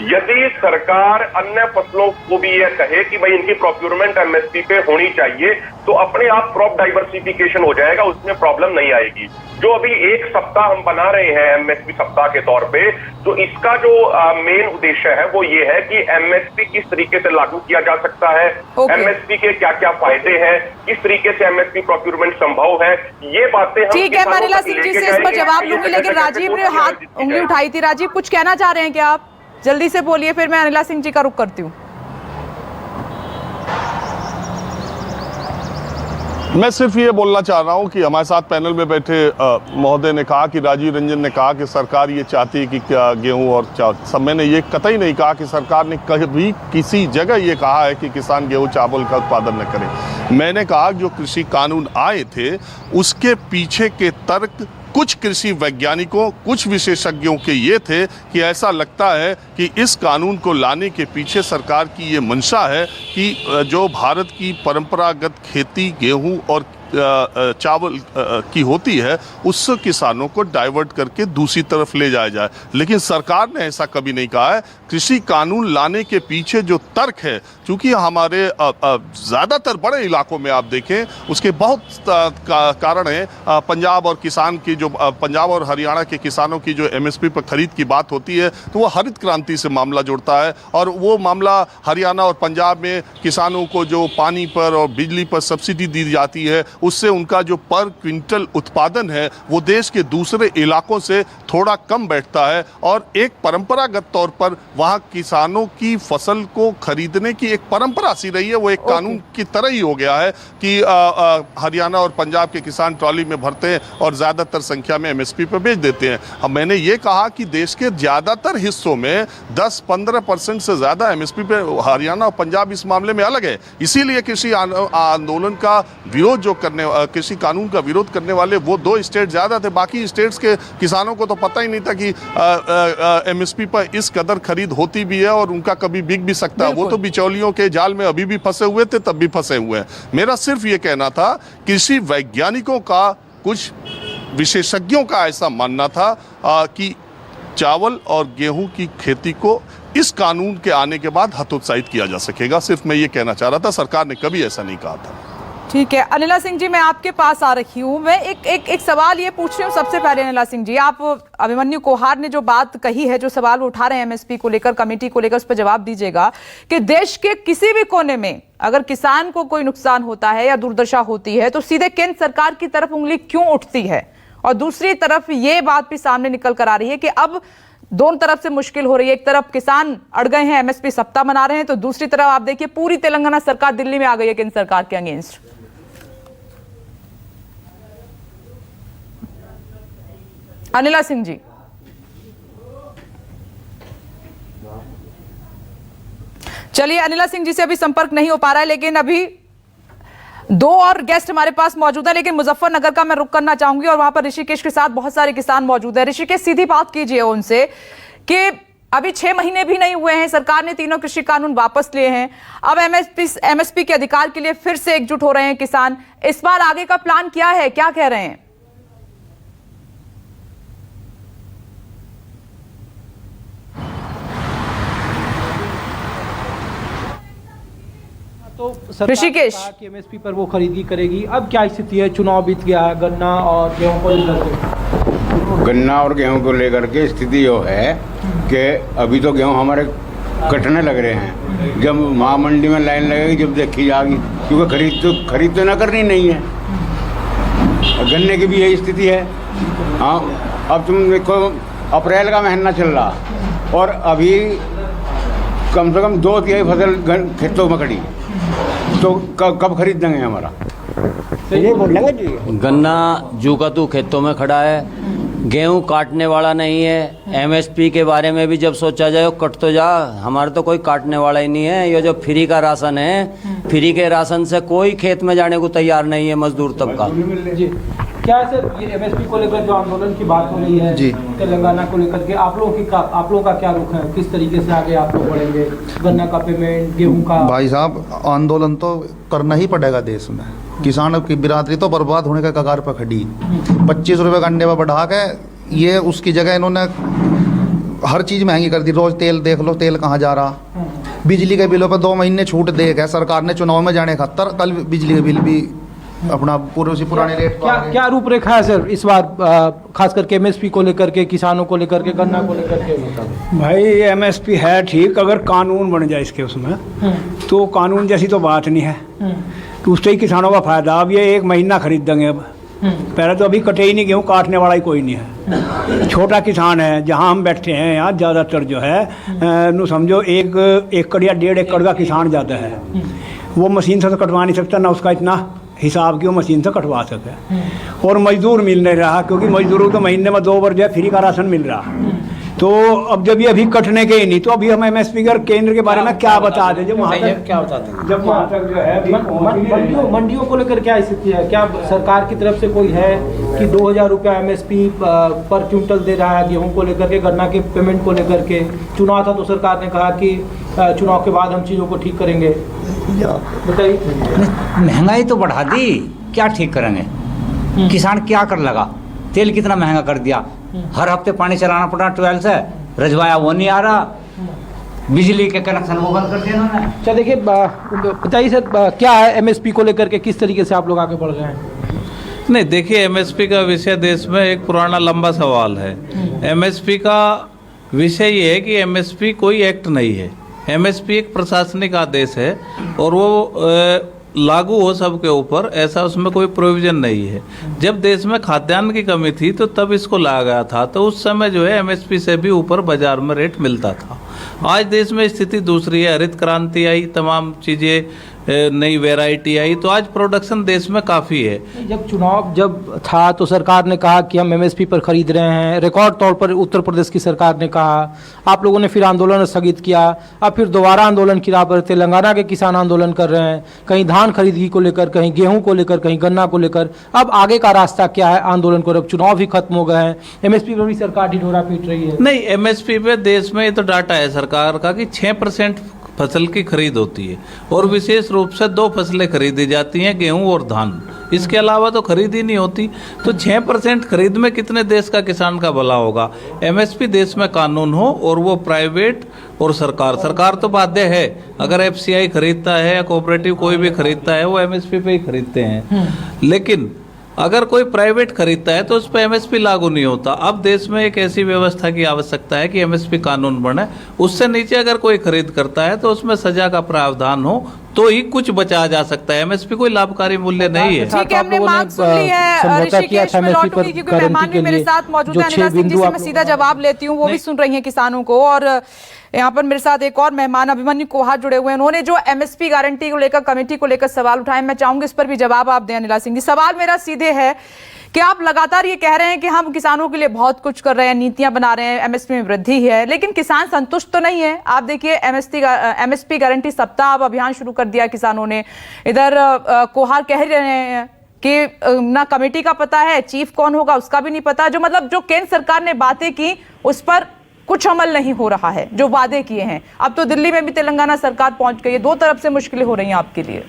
यदि सरकार अन्य फसलों को भी यह कहे कि भाई इनकी प्रोक्योरमेंट एमएसपी पे होनी चाहिए तो अपने आप क्रॉप डाइवर्सिफिकेशन हो जाएगा, उसमें प्रॉब्लम नहीं आएगी। जो अभी एक सप्ताह हम बना रहे हैं एमएसपी सप्ताह के तौर पे, तो इसका जो मेन उद्देश्य है वो ये है कि एमएसपी किस तरीके से लागू किया जा सकता है, एमएसपी के क्या क्या फायदे हैं, किस तरीके से एमएसपी प्रोक्योरमेंट संभव है, ये बातें हम ठीक है। मनीला सिंह जी से इस पर जवाब लूंगी, लेकिन राजीव ने हाथ उंगली उठाई थी। राजीव, कुछ कहना चाह रहे हैं क्या आप? जल्दी से बोलिए, फिर मैं अनिला सिंह जी का रुख करती हूँ। मैं सिर्फ ये बोलना चाह रहा हूँ कि हमारे साथ पैनल में बैठे महोदय ने कहा कि राजीव रंजन ने कहा कि सरकार ये चाहती है कि क्या गेहूं और सब, मैंने ये कतई नहीं कहा कि सरकार ने कभी किसी जगह ये कहा है कि किसान गेहूं चावल का उत्पादन न करें। मैंने कहा जो कृषि कानून आए थे उसके पीछे के तर्क कुछ कृषि वैज्ञानिकों, कुछ विशेषज्ञों के ये थे कि ऐसा लगता है कि इस कानून को लाने के पीछे सरकार की ये मंशा है कि जो भारत की परंपरागत खेती गेहूं और चावल की होती है उस किसानों को डाइवर्ट करके दूसरी तरफ ले जाया जाए, लेकिन सरकार ने ऐसा कभी नहीं कहा है। कृषि कानून लाने के पीछे जो तर्क है, क्योंकि हमारे ज़्यादातर बड़े इलाकों में आप देखें उसके बहुत कारण है। पंजाब और किसान की जो पंजाब और हरियाणा के किसानों की जो MSP पर खरीद की बात होती है तो वो हरित क्रांति से मामला जुड़ता है, और वो मामला हरियाणा और पंजाब में किसानों को जो पानी पर और बिजली पर सब्सिडी दी जाती है उससे उनका जो पर क्विंटल उत्पादन है वो देश के दूसरे इलाकों से थोड़ा कम बैठता है, और एक परंपरागत तौर पर वहाँ किसानों की फसल को खरीदने की एक परंपरा सी रही है। वो एक कानून की तरह ही हो गया है कि हरियाणा और पंजाब के किसान ट्रॉली में भरते हैं और ज़्यादातर संख्या में MSP पर बेच देते हैं। अब मैंने ये कहा कि देश के ज़्यादातर हिस्सों में 10-15% से ज़्यादा MSP पे हरियाणा और पंजाब इस मामले में अलग है। इसीलिए कृषि आंदोलन का विरोध जो करने, कृषि कानून का विरोध करने वाले वो 2 स्टेट ज़्यादा थे। बाकी स्टेट्स के किसानों को तो पता ही नहीं था कि MSP पर इस कदर खरीद होती भी है और उनका कभी बिक भी सकता है। वो तो बिचौलियों के जाल में अभी भी फंसे हुए थे, तब भी फंसे हुए हैं। मेरा सिर्फ ये कहना था, कृषि वैज्ञानिकों का, कुछ विशेषज्ञों का ऐसा मानना था कि चावल और गेहूं की खेती को इस कानून के आने के बाद हतोत्साहित किया जा सकेगा। सिर्फ मैं ये कहना चाह रहा था, सरकार ने कभी ऐसा नहीं कहा था। ठीक है अनिला सिंह जी, मैं आपके पास आ रही हूँ। मैं एक सवाल ये पूछ रही हूँ सबसे पहले। अनिला सिंह जी, आप अभिमन्यु कोहार ने जो बात कही है, जो सवाल वो उठा रहे हैं MSP को लेकर, कमेटी को लेकर, उस पर जवाब दीजिएगा कि देश के किसी भी कोने में अगर किसान को कोई नुकसान होता है या दुर्दशा होती है तो सीधे केंद्र सरकार की तरफ उंगली क्यों उठती है? और दूसरी तरफ ये बात भी सामने निकल कर आ रही है कि अब दोनों तरफ से मुश्किल हो रही है। एक तरफ किसान अड़ गए हैं, MSP सप्ताह मना रहे हैं, तो दूसरी तरफ आप देखिए पूरी तेलंगाना सरकार दिल्ली में आ गई है केंद्र सरकार के अगेंस्ट। अनिला सिंह जी, चलिए अनिला सिंह जी से अभी संपर्क नहीं हो पा रहा है, लेकिन अभी 2 और गेस्ट हमारे पास मौजूद है। लेकिन मुजफ्फरनगर का मैं रुख करना चाहूंगी और वहां पर ऋषिकेश के साथ बहुत सारे किसान मौजूद है। ऋषिकेश, सीधी बात कीजिए उनसे कि अभी 6 महीने भी नहीं हुए हैं, सरकार ने तीनों कृषि कानून वापस लिए हैं। अब MSP के अधिकार के लिए फिर से एकजुट हो रहे हैं किसान। इस बार आगे का प्लान क्या है, क्या कह रहे हैं? तो सरकार ऋषिकेश, ने कहा कि MSP पर वो खरीदी करेगी। अब क्या स्थिति है? चुनाव बीत गया है, गन्ना और गेहूं को लेकर के। गन्ना और गेहूं को लेकर के स्थिति यो है कि अभी तो गेहूं हमारे कटने लग रहे हैं। जब महामंडी में लाइन लगेगी, जब देखी जाएगी, क्योंकि खरीद तो ना करनी नहीं है। गन्ने की भी यही स्थिति है। हाँ, अब तुम देखो अप्रैल का महीना चल रहा और अभी कम से कम 2/3 फसल खेतों में खड़ी, तो कब खरीद देंगे हमारा? ये बोलेंगे जी। गन्ना जू का तू खेतों में खड़ा है, गेहूं काटने वाला नहीं है। MSP के बारे में भी जब सोचा जाए कट तो जा, हमारा तो कोई काटने वाला ही नहीं है। ये जो फ्री का राशन है, फ्री के राशन से कोई खेत में जाने को तैयार नहीं है मजदूर तबका। जी, क्या है सर, ये MSP को लेकर जो आंदोलन की बात हो रही है जी, तेलंगाना को लेकर के आप लोगों का क्या रुख है? किस तरीके से आगे आप लोग बढ़ेंगे? गन्ना का पेमेंट, गेहूं का? भाई साहब, आंदोलन तो करना ही पड़ेगा देश में। किसानों की बिरादरी तो बर्बाद होने का कगार पर खड़ी। 25 रुपये का अंडे पर बढ़ा के ये उसकी जगह इन्होंने हर चीज़ महंगी कर दी। रोज तेल देख लो, तेल कहाँ जा रहा। बिजली के बिलों पर 2 महीने छूट दे गए सरकार ने चुनाव में जाने खातर। कल बिजली के बिल भी अपना पुराने रेट पर। क्या रूपरेखा है सर इस बार, खास करके MSP को लेकर के, किसानों को लेकर के, गन्ना को लेकर के? भाई MSP है ठीक, अगर कानून बन जाए इसके उसमें तो कानून जैसी तो बात नहीं है, तो उससे ही किसानों का फायदा। अब ये 1 महीना खरीद देंगे। अब पहले तो अभी कटे ही नहीं, गेहूँ काटने वाला ही कोई नहीं है। छोटा किसान है, जहाँ हम बैठे हैं यहाँ ज़्यादातर जो है नु समझो 1 एकड़ या 1.5 एकड़ का किसान ज़्यादा है। वो मशीन से तो कटवा नहीं सकता, ना उसका इतना हिसाब की वो मशीन से कटवा सके। और मजदूर मिल नहीं रहा, क्योंकि मजदूरों को महीने में 2 बार जो है फ्री का राशन मिल रहा। तो अब जब ये अभी कटने के ही नहीं, तो अभी हम MSP और केंद्र के बारे में क्या बता दें? जब वहाँ तक क्या बताते हैं, जब वहाँ तक जो है मंडियों को लेकर क्या स्थिति है? क्या सरकार की तरफ से कोई है कि 2000 रुपया MSP पर क्विंटल दे रहा है गेहूं को लेकर के, गन्ना के पेमेंट को लेकर के? चुनाव था तो सरकार ने कहा कि चुनाव के बाद हम चीज़ों को ठीक करेंगे। बताइए। महंगाई तो बढ़ा दी, क्या ठीक करेंगे? किसान क्या कर लगा? तेल कितना महंगा कर दिया, हर हफ्ते पानी चलाना पड़ा 12 से, रजवाया वो नहीं आ रहा, बिजली के कनेक्शन वो बंद कर दिया उन्होंने। अच्छा देखिए, बताइए सर, क्या है एमएसपी को लेकर के, किस तरीके से आप लोग आगे बढ़ रहे हैं? नहीं, देखिए, एमएसपी का विषय देश में एक पुराना लंबा सवाल है। एमएसपी का विषय ये है कि एमएसपी कोई एक्ट नहीं है, एमएसपी एक प्रशासनिक आदेश है और वो लागू हो सबके ऊपर, ऐसा उसमें कोई प्रोविजन नहीं है। जब देश में खाद्यान्न की कमी थी तो तब इसको लाया गया था, तो उस समय जो है एमएसपी से भी ऊपर बाजार में रेट मिलता था। आज देश में स्थिति दूसरी है, हरित क्रांति आई, तमाम चीज़ें, नई वैरायटी आई, तो आज प्रोडक्शन देश में काफ़ी है। जब चुनाव जब था तो सरकार ने कहा कि हम एमएसपी पर खरीद रहे हैं, रिकॉर्ड तौर पर उत्तर प्रदेश की सरकार ने कहा, आप लोगों ने फिर आंदोलन स्थगित किया, अब फिर दोबारा आंदोलन की राह पर तेलंगाना के किसान आंदोलन कर रहे हैं, कहीं धान खरीदी को लेकर, कहीं गेहूं को लेकर, कहीं गन्ना को लेकर। अब आगे का रास्ता क्या है आंदोलन को? अब चुनाव भी खत्म हो गए हैं, एमएसपी पर भी सरकार ढिढोरा पीट रही है। नहीं, एमएसपी पे देश में ये तो डाटा है सरकार का कि 6% फसल की खरीद होती है और विशेष रूप से 2 फसलें खरीदी जाती हैं, गेहूं और धान। इसके अलावा तो खरीद ही नहीं होती, तो 6% खरीद में कितने देश का किसान का भला होगा? एमएसपी देश में कानून हो और वो प्राइवेट और सरकार तो बाध्य है, अगर एफसीआई खरीदता है या कोऑपरेटिव कोई भी खरीदता है वो एमएसपी पे ही खरीदते हैं, लेकिन अगर कोई प्राइवेट खरीदता है तो उस पर एमएसपी लागू नहीं होता। अब देश में एक ऐसी व्यवस्था की आवश्यकता है कि एमएसपी कानून बने, उससे नीचे अगर कोई खरीद करता है तो उसमें सजा का प्रावधान हो तो ही कुछ बचाया जा सकता है। एमएसपी कोई लाभकारी मूल्य नहीं है। ठीक है, हमने मांग सुन ली है। ऋषिकेश में लौटूंगी क्योंकि मेहमान भी मेरे साथ मौजूद है। अनिला सिंह जी से मैं सीधा जवाब लेती हूँ, वो भी सुन रही हैं किसानों को। और यहाँ पर मेरे साथ एक और मेहमान अभिमन्यु कोहार जुड़े हुए हैं, उन्होंने जो एमएसपी गारंटी को लेकर, कमेटी को लेकर सवाल उठाए, मैं चाहूंगी इस पर भी जवाब आप दें। अनिला सिंह जी, सवाल मेरा सीधे है कि आप लगातार ये कह रहे हैं कि हम किसानों के लिए बहुत कुछ कर रहे हैं, नीतियां बना रहे हैं, एमएसपी में वृद्धि है, लेकिन किसान संतुष्ट तो नहीं है। आप देखिए, एमएसपी गारंटी सप्ताह अब अभियान शुरू कर दिया किसानों ने। इधर कोहार कह रहे हैं कि ना कमेटी का पता है, चीफ कौन होगा उसका भी नहीं पता। जो मतलब जो केंद्र सरकार ने बातें की उस पर कुछ अमल नहीं हो रहा है, जो वादे किए हैं। अब तो दिल्ली में भी तेलंगाना सरकार पहुंच गई है, 2 तरफ से मुश्किलें हो रही हैं आपके लिए।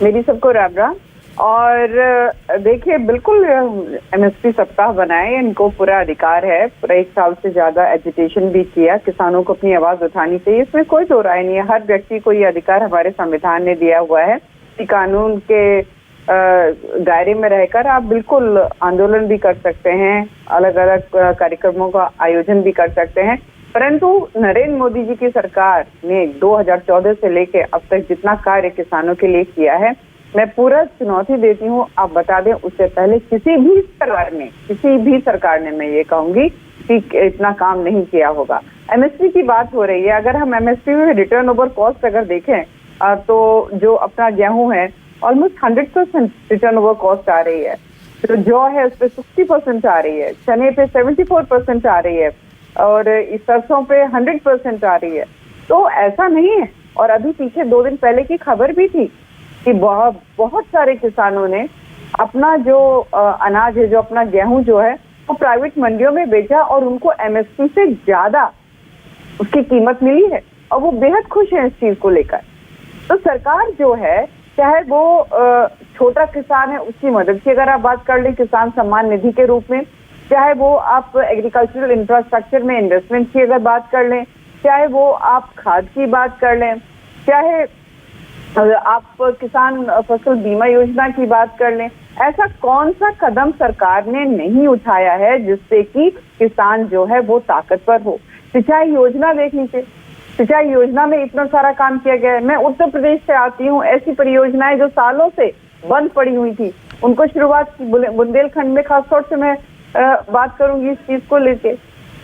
मेरी सबको राम राम। और देखिए, बिल्कुल एमएसपी सप्ताह बनाए, इनको पूरा अधिकार है, पूरा 1 साल से ज्यादा एजिटेशन भी किया, किसानों को अपनी आवाज उठानी चाहिए, इसमें कोई दो राय नहीं है। हर व्यक्ति को ये अधिकार हमारे संविधान ने दिया हुआ है कि कानून के दायरे में रहकर आप बिल्कुल आंदोलन भी कर सकते हैं, अलग अलग कार्यक्रमों का आयोजन भी कर सकते हैं। परंतु नरेंद्र मोदी जी की सरकार ने 2014 से लेके अब तक जितना कार्य किसानों के लिए किया है, मैं पूरा चुनौती देती हूँ, आप बता दें उससे पहले किसी भी सरकार ने मैं ये कहूंगी कि इतना काम नहीं किया होगा। एमएसपी की बात हो रही है, अगर हम एमएसपी में रिटर्न ओवर कॉस्ट अगर देखें तो जो अपना गेहूं है ऑलमोस्ट 100% रिटर्न ओवर कॉस्ट आ रही है, जो जौ है उस पर 60% आ रही है, चने पे 74% आ रही है और इस सरसों पे 100% आ रही है। तो ऐसा नहीं है। और अभी पीछे 2 दिन पहले की खबर भी थी कि बहुत सारे किसानों ने अपना जो अनाज है, जो अपना गेहूं जो है वो प्राइवेट मंडियों में बेचा और उनको एमएसपी से ज्यादा उसकी कीमत मिली है और वो बेहद खुश है इस चीज को लेकर। तो सरकार जो है, चाहे वो छोटा किसान है उसकी मदद की अगर आप बात कर लें किसान सम्मान निधि के रूप में, चाहे वो आप एग्रीकल्चरल इंफ्रास्ट्रक्चर में इन्वेस्टमेंट की अगर बात कर लें, चाहे वो आप खाद की बात कर लें, चाहे आप किसान फसल बीमा योजना की बात कर लें, ऐसा कौन सा कदम सरकार ने नहीं उठाया है जिससे कि किसान जो है वो ताकतवर हो। सिंचाई योजना देख लीजिए, सिंचाई योजना में इतना सारा काम किया गया है। मैं उत्तर प्रदेश से आती हूँ, ऐसी परियोजनाएं जो सालों से बंद पड़ी हुई थी उनको शुरुआत की, बुंदेलखंड में खासतौर से मैं बात करूंगी इस चीज को लेके,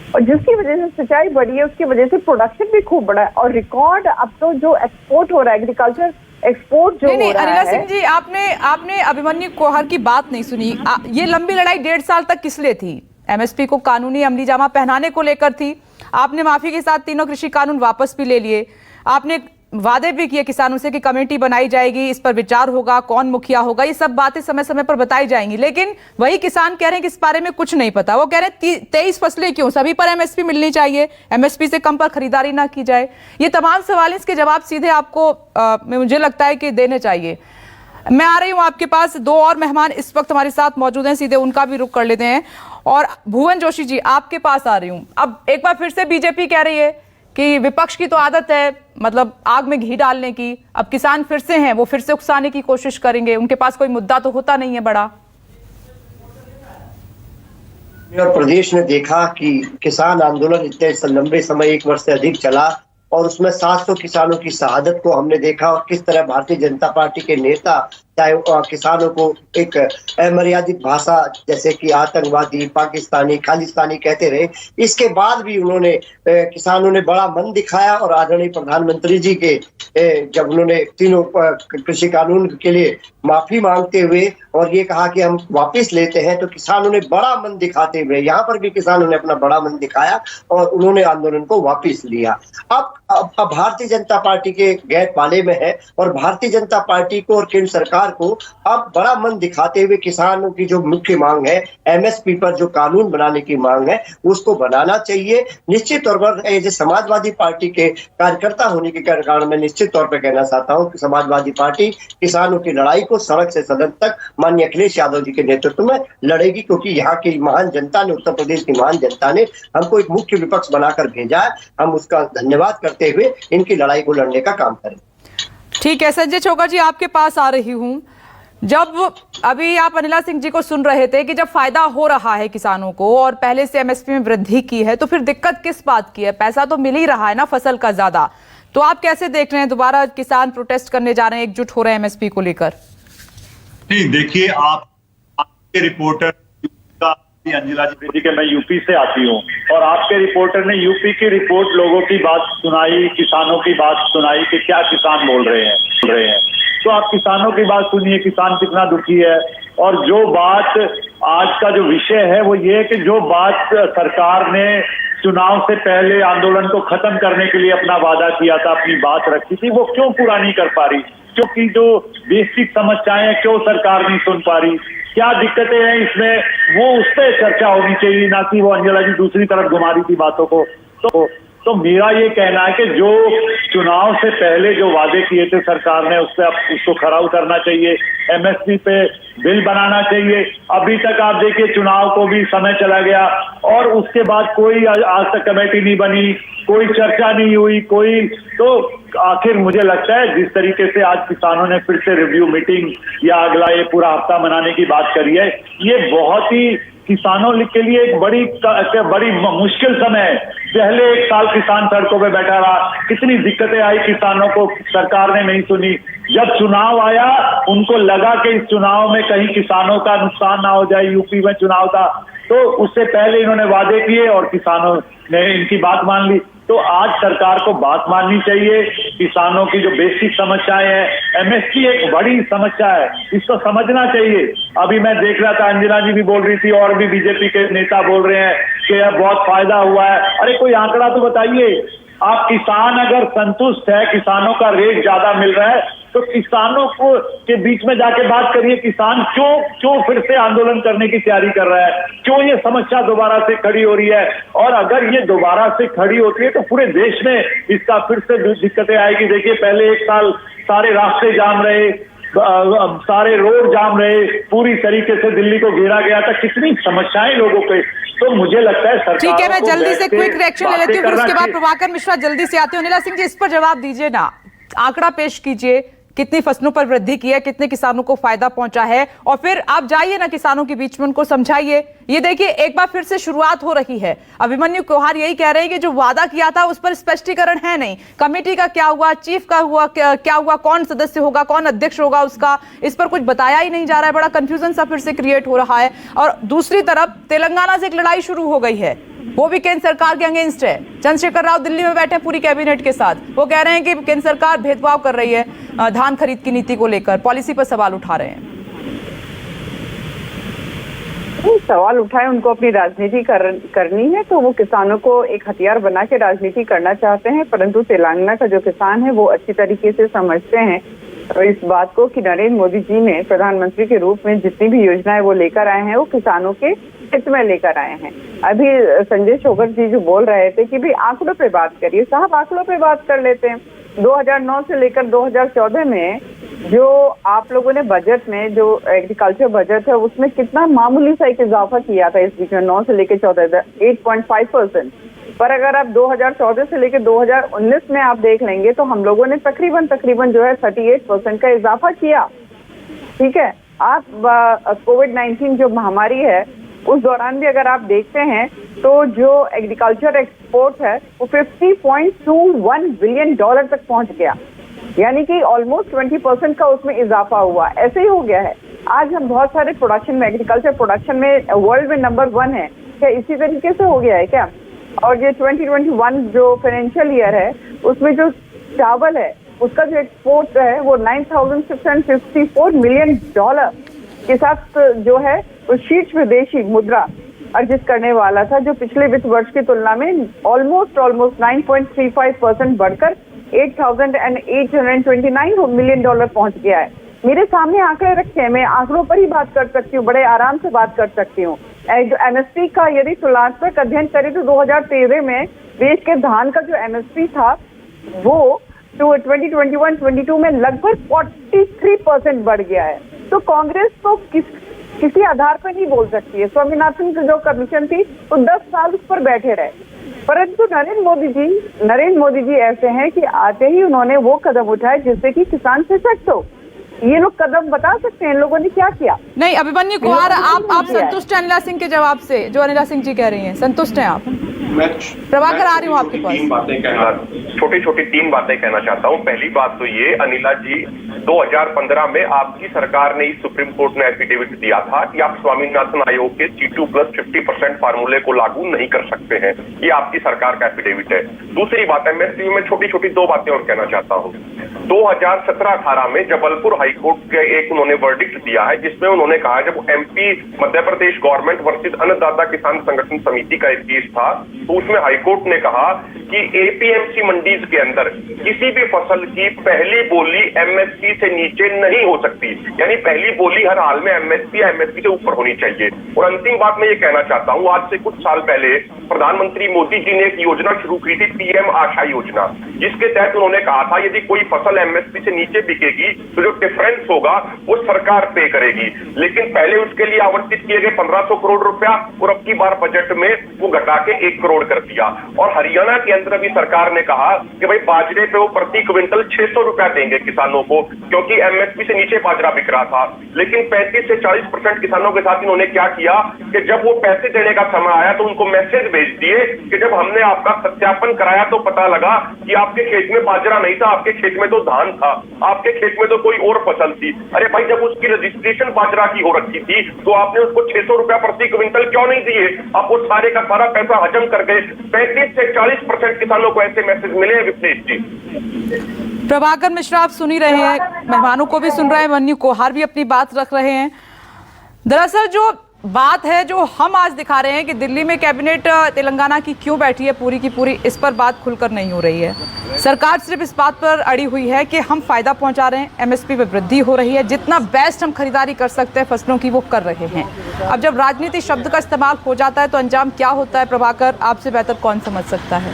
और जिसकी वजह से सिंचाई बढ़ी है उसकी वजह से प्रोडक्शन भी खूब बढ़ा है और रिकॉर्ड अब तो जो एक्सपोर्ट हो रहा है, एग्रीकल्चर एक्सपोर्ट जो हो रहा है। अनिला सिंह जी, आपने अभिमन्यु कोहार की बात नहीं सुनी। ये लंबी लड़ाई 1.5 साल तक किस लिए थी? एमएसपी को कानूनी अमली जामा पहनाने को लेकर थी। आपने माफी के साथ 3 कृषि कानून वापस भी ले लिए। आपने वादे भी किए किसानों से कि कमेटी बनाई जाएगी, इस पर विचार होगा, कौन मुखिया होगा, ये सब बातें समय समय पर बताई जाएंगी। लेकिन वही किसान कह रहे हैं कि इस बारे में कुछ नहीं पता। वो कह रहे हैं 23 फसलें क्यों, सभी पर एमएसपी मिलनी चाहिए, एमएसपी से कम पर खरीदारी ना की जाए। ये तमाम सवाल, इसके जवाब सीधे आपको मुझे लगता है कि देने चाहिए। मैं आ रही हूं आपके पास। दो और मेहमान इस वक्त हमारे साथ मौजूद हैं, सीधे उनका भी रुख कर लेते हैं। और भुवन जोशी जी, आपके पास आ रही हूं। अब एक बार फिर से बीजेपी कह रही है कि विपक्ष की तो आदत है मतलब आग में घी डालने की। अब किसान फिर से हैं, वो फिर से उकसाने की कोशिश करेंगे। उनके पास कोई मुद्दा तो होता नहीं है बड़ा। और प्रदेश ने देखा कि किसान आंदोलन इतने लंबे समय, 1 वर्ष से अधिक चला और उसमें 700 किसानों की शहादत को हमने देखा और किस तरह भारतीय जनता पार्टी के नेता चाहे किसानों को एक अमर्यादित भाषा जैसे कि आतंकवादी, पाकिस्तानी, खालिस्तानी कहते रहे। इसके बाद भी उन्होंने किसानों ने बड़ा मन दिखाया और आदरणीय प्रधानमंत्री जी के जब उन्होंने तीनों कृषि कानून के लिए माफी मांगते हुए और ये कहा कि हम वापस लेते हैं, तो किसानों ने बड़ा मन दिखाते हुए, यहाँ पर भी किसानों ने अपना बड़ा मन दिखाया और उन्होंने आंदोलन को वापस लिया। अब भारतीय जनता पार्टी के गैर पाले में है और भारतीय जनता पार्टी को और केंद्र सरकार को अब बड़ा मन दिखाते हुए किसानों की जो मुख्य मांग है, एमएसपी पर जो कानून बनाने की मांग है, उसको बनाना चाहिए। निश्चित तौर पर जो समाजवादी पार्टी के कार्यकर्ता होने के कारण मैं निश्चित तौर पर कहना चाहता हूं कि समाजवादी पार्टी किसानों की लड़ाई को सड़क से सदन तक माननीय अखिलेश यादव जी के नेतृत्व में लड़ेगी, क्योंकि यहाँ की महान जनता ने, उत्तर प्रदेश की महान जनता ने हमको एक मुख्य विपक्ष बनाकर भेजा है। हम उसका धन्यवाद करते हुए इनकी लड़ाई को लड़ने का काम करें। ठीक है संजय छोकर जी, आपके पास आ रही हूं। जब अभी आप अनिला सिंह जी को सुन रहे थे कि जब फायदा हो रहा है किसानों को और पहले से एमएसपी में वृद्धि की है, तो फिर दिक्कत किस बात की है? पैसा तो मिल ही रहा है ना फसल का ज्यादा। तो आप कैसे देख रहे हैं दोबारा किसान प्रोटेस्ट करने जा रहे हैं, एकजुट हो रहे हैं एमएसपी को लेकर? नहीं, देखिए आपके रिपोर्टर अंजिला जी के, मैं यूपी से आती हूँ और आपके रिपोर्टर ने यूपी की रिपोर्ट लोगों की बात सुनाई, किसानों की बात सुनाई कि क्या किसान बोल रहे हैं। तो आप किसानों की बात सुनिए, किसान कितना दुखी है। और जो बात आज का जो विषय है वो ये है कि जो बात सरकार ने चुनाव से पहले आंदोलन को खत्म करने के लिए अपना वादा किया था, अपनी बात रखी थी, वो क्यों पूरा नहीं कर पा रही? क्योंकि जो बेसिक समस्याएं हैं क्यों सरकार नहीं सुन पा रही? क्या दिक्कतें हैं इसमें, वो उस पर चर्चा होनी चाहिए, ना कि वो अंजला जी दूसरी तरफ घुमा रही थी बातों को। तो मेरा ये कहना है कि जो चुनाव से पहले जो वादे किए थे सरकार ने, उस पर उसको खरा उतरना चाहिए। एमएसपी पे बिल बनाना चाहिए। अभी तक आप देखिए चुनाव को भी समय चला गया और उसके बाद कोई आज तक कमेटी नहीं बनी, कोई चर्चा नहीं हुई, कोई तो आखिर मुझे लगता है जिस तरीके से आज किसानों ने फिर से रिव्यू मीटिंग या अगला ये पूरा हफ्ता मनाने की बात करी है, ये बहुत ही किसानों के लिए एक बड़ी मुश्किल समय है। पहले 1 साल किसान सड़कों पे बैठा रहा, कितनी दिक्कतें आई किसानों को, सरकार ने नहीं सुनी। जब चुनाव आया उनको लगा कि इस चुनाव में कहीं किसानों का नुकसान ना हो जाए, यूपी में चुनाव था, तो उससे पहले इन्होंने वादे किए और किसानों ने इनकी बात मान ली। तो आज सरकार को बात माननी चाहिए। किसानों की जो बेसिक समस्याएं हैं, एमएसपी एक बड़ी समस्या है, इसको समझना चाहिए। अभी मैं देख रहा था, अंजना जी भी बोल रही थी और भी बीजेपी के नेता बोल रहे हैं कि बहुत फायदा हुआ है। अरे कोई आंकड़ा तो बताइए। आप किसान अगर संतुष्ट है, किसानों का रेट ज्यादा मिल रहा है, तो किसानों को के बीच में जाके बात करिए। किसान क्यों फिर से आंदोलन करने की तैयारी कर रहा है, क्यों ये समस्या दोबारा से खड़ी हो रही है? और अगर ये दोबारा से खड़ी होती है तो पूरे देश में इसका फिर से दिक्कतें आएगी। देखिए पहले 1 साल सारे रास्ते जाम रहे, सारे रोड जाम रहे, पूरी तरीके से दिल्ली को घेरा गया था, कितनी समस्याएं लोगों पे। तो मुझे लगता है सरकार, ठीक है, मैं जल्दी से क्विक रिएक्शन ले लेती हूँ, फिर उसके बाद प्रभाकर मिश्रा जल्दी से आते हो। नीला सिंह जी, इस पर जवाब दीजिए ना, आंकड़ा पेश कीजिए, कितनी फसलों पर वृद्धि की है, कितने किसानों को फायदा पहुंचा है, और फिर आप जाइए ना किसानों के बीच में, उनको समझाइए। ये देखिए एक बार फिर से शुरुआत हो रही है। अभिमन्यु कुहार यही कह रहे हैं कि जो वादा किया था उस पर स्पष्टीकरण है नहीं। कमेटी का क्या हुआ, चीफ का हुआ क्या हुआ, कौन सदस्य होगा, कौन अध्यक्ष होगा उसका, इस पर कुछ बताया ही नहीं जा रहा है। बड़ा कंफ्यूजन सा फिर से क्रिएट हो रहा है। और दूसरी तरफ तेलंगाना से एक लड़ाई शुरू हो गई है, वो भी केंद्र सरकार के अगेंस्ट है। चंद्रशेखर राव दिल्ली में बैठे पूरी कैबिनेट के साथ, वो कह रहे हैं कि केंद्र सरकार भेदभाव कर रही है धान खरीद की नीति को लेकर, पॉलिसी पर सवाल उठा रहे हैं। सवाल उठाए, उनको अपनी राजनीति करनी है तो वो किसानों को एक हथियार बना के राजनीति करना चाहते हैं, परंतु तेलंगाना का जो किसान है वो अच्छी तरीके से समझते हैं और इस बात को कि नरेंद्र मोदी जी ने प्रधानमंत्री के रूप में जितनी भी योजनाएं वो लेकर आए हैं वो किसानों के हित में लेकर आए हैं। अभी संजय छोकर जी जो बोल रहे थे कि भाई आंकड़ों पे बात करिए, साहब आंकड़ों पे बात कर लेते हैं। 2009 से लेकर 2014 में जो आप लोगों ने बजट में जो एग्रीकल्चर बजट है उसमें कितना मामूली सा एक इजाफा किया था इस बीच में 9 से लेकर 14 8.5%। पर अगर आप 2014 से लेकर 2019 में आप देख लेंगे तो हम लोगों ने तकरीबन जो है 38% का इजाफा किया। ठीक है, आप कोविड-19 जो महामारी है उस दौरान भी अगर आप देखते हैं तो जो एग्रीकल्चर एक्सपोर्ट है वो $50.21 बिलियन तक पहुंच गया, यानी कि ऑलमोस्ट 20% का उसमें इजाफा हुआ। ऐसे ही हो गया है, आज हम बहुत सारे प्रोडक्शन में, एग्रीकल्चर प्रोडक्शन में वर्ल्ड में नंबर 1 है। क्या इसी तरीके से हो गया है क्या? और ये 2021 जो फाइनेंशियल ईयर है उसमें जो चावल है उसका जो एक्सपोर्ट है वो $9,654 मिलियन के साथ जो है वो शीर्ष विदेशी मुद्रा अर्जित करने वाला था, जो पिछले वित्त वर्ष की तुलना में ऑलमोस्ट 9.35% बढ़कर $8,829 मिलियन पहुंच गया है। मेरे सामने आंकड़े रखे हैं, मैं आंकड़ों पर ही बात कर सकती हूँ, बड़े आराम से बात कर सकती हूँ। एमएसपी का यदि तुलनात्मक अध्ययन करें तो 2013 में देश के धान का जो एमएसपी था वो 2021-22 में लगभग 43% बढ़ गया है। तो कांग्रेस तो किसी आधार पर नहीं बोल सकती है। स्वामीनाथन की जो कमीशन थी तो 10 साल उस पर बैठे रहे, परंतु नरेंद्र मोदी जी ऐसे हैं कि आते ही उन्होंने वो कदम उठाए जिससे कि किसान सशक्त हो। ये लोग कदम बता सकते हैं इन लोगों ने क्या किया? नहीं, अभिमन्यु कुमार, आप संतुष्ट हैं अनिला सिंह के जवाब से? जो अनिला सिंह जी कह रही हैं, संतुष्ट हैं आप? प्रभाकर, आ रही हूँ आपके पास। छोटी तीन बातें कहना चाहता हूँ। पहली बात तो ये, अनिला जी, 2015 में आपकी सरकार ने सुप्रीम कोर्ट में एफिडेविट दिया था कि आप स्वामीनाथन आयोग के C2+50% फार्मूले को लागू नहीं कर सकते हैं। ये आपकी सरकार का एफिडेविट है। दूसरी बात है, मैं छोटी 2 बातें और कहना चाहता हूँ। 2017-18 में जबलपुर हाईकोर्ट के एक उन्होंने वर्डिक्ट दिया है जिसमें उन्होंने कहा, जब MP Madhya Pradesh government versus अन्नदाता किसान संगठन समिति का एक केस था तो उसमें हाईकोर्ट ने कहा कि APMC मंडीज के अंदर किसी भी फसल की पहली बोली MSP से नीचे नहीं हो सकती, यानी पहली बोली हर हाल में MSP या MSP से ऊपर होनी चाहिए। और अंतिम बात मैं ये कहना चाहता हूँ, आज से कुछ साल पहले प्रधानमंत्री मोदी जी ने एक योजना शुरू की थी, PM आशा योजना, जिसके तहत उन्होंने कहा था यदि कोई फसल MSP से नीचे बिकेगी तो जो डिफरेंस होगा वो सरकार पे करेगी। लेकिन पहले उसके लिए आवंटित किए गए 1500 करोड़ रुपया और अब की बार बजट में वो घटा के 1 करोड़ कर दिया। और हरियाणा के अंदर भी सरकार ने कहा कि भाई बाजरे पे वो प्रति क्विंटल 600 रुपया देंगे किसानों को, क्योंकि MSP से नीचे बाजरा बिक रहा था। लेकिन 35 से 40% किसानों के साथ इन्होंने क्या किया कि जब वो पैसे देने का समय आया तो उनको मैसेज भेज दिए कि जब हमने आपका सत्यापन कराया तो पता लगा कि आपके खेत में बाजरा नहीं था, आपके खेत में तो धान था, आपके खेत में तो कोई और फसल थी। अरे भाई, जब उसकी रजिस्ट्रेशन बाजरा की हो रखी थी तो आपने उसको 600 रुपया प्रति क्विंटल क्यों नहीं दिए? आप वो सारे का सारा पैसा हजम कर गए। 35 से 40% किसानों को ऐसे मैसेज मिले हैं विप्लेश जी। प्रभाकर मिश्रा, आप सुन ही रहे हैं, मेहमानों को भी सुन रहे हैं, मन्यु कोहार भी अपनी बात रख रहे हैं। दरअसल जो बात है जो हम आज दिखा रहे हैं कि दिल्ली में कैबिनेट तेलंगाना की क्यों बैठी है पूरी की पूरी, इस पर बात खुलकर नहीं हो रही है। सरकार सिर्फ इस बात पर अड़ी हुई है कि हम फायदा पहुंचा रहे हैं, MSP में वृद्धि हो रही है, जितना बेस्ट हम खरीदारी कर सकते हैं फसलों की वो कर रहे हैं। अब जब राजनीति शब्द का इस्तेमाल हो जाता है तो अंजाम क्या होता है, प्रभाकर आपसे बेहतर कौन समझ सकता है?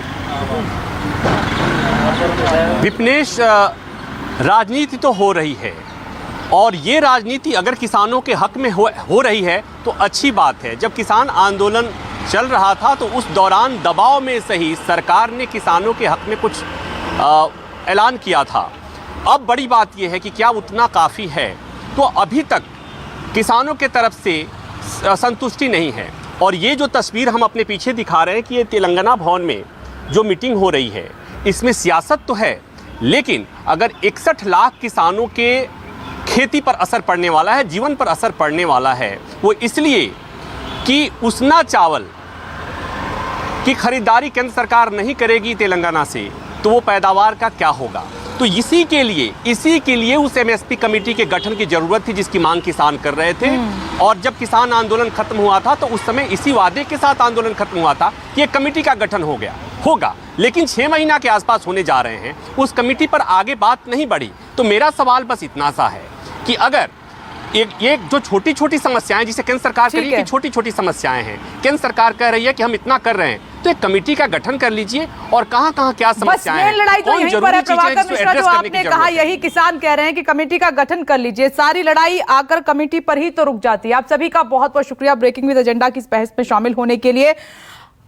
विपनेश, राजनीति तो हो रही है और ये राजनीति अगर किसानों के हक में हो रही है तो अच्छी बात है। जब किसान आंदोलन चल रहा था तो उस दौरान दबाव में सही सरकार ने किसानों के हक में कुछ ऐलान किया था। अब बड़ी बात यह है कि क्या उतना काफ़ी है? तो अभी तक किसानों के तरफ से संतुष्टि नहीं है। और ये जो तस्वीर हम अपने पीछे दिखा रहे हैं कि ये तेलंगाना भवन में जो मीटिंग हो रही है इसमें सियासत तो है, लेकिन अगर 61 लाख किसानों के खेती पर असर पड़ने वाला है, जीवन पर असर पड़ने वाला है, वो इसलिए कि उसना चावल की खरीदारी केंद्र सरकार नहीं करेगी तेलंगाना से, तो वो पैदावार का क्या होगा? तो इसी के लिए उस MSP कमेटी के गठन की जरूरत थी जिसकी मांग किसान कर रहे थे। और जब किसान आंदोलन खत्म हुआ था तो उस समय इसी वादे के साथ आंदोलन खत्म हुआ था कि एक कमेटी का गठन होगा, लेकिन 6 महीना के आसपास होने जा रहे हैं, उस कमेटी पर आगे बात नहीं बढ़ी। तो मेरा सवाल बस इतना सा है कि अगर एक जो छोटी समस्याएं, जिसे केंद्र सरकार कह रही है कि छोटी समस्याएं हैं, केंद्र सरकार कह रही है कि हम इतना कर रहे हैं, तो एक कमेटी का गठन कर लीजिए और कहां-कहां क्या समस्याएं हैं, लड़ाई तो कौन यहीं पर जरूरी है चीजें हैं प्रभाकर जिसको मिश्रा, एड्रेस जो करने की आपने जरूरत कहा है। यही किसान कह रहे हैं कि कमेटी का गठन कर लीजिए, सारी लड़ाई आकर कमेटी पर ही तो रुक जाती है। आप सभी का बहुत बहुत शुक्रिया ब्रेकिंग विद एजेंडा की इस बहस में शामिल होने के लिए।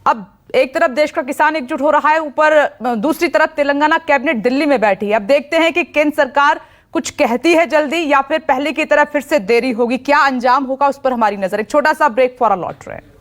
अब एक तरफ देश का किसान एकजुट हो रहा है, ऊपर दूसरी तरफ तेलंगाना कैबिनेट दिल्ली में बैठी है। अब देखते हैं कि केंद्र सरकार कुछ कहती है जल्दी या फिर पहले की तरह फिर से देरी होगी, क्या अंजाम होगा उस पर हमारी नजर। एक छोटा सा ब्रेक फौरन लौट रहे हैं।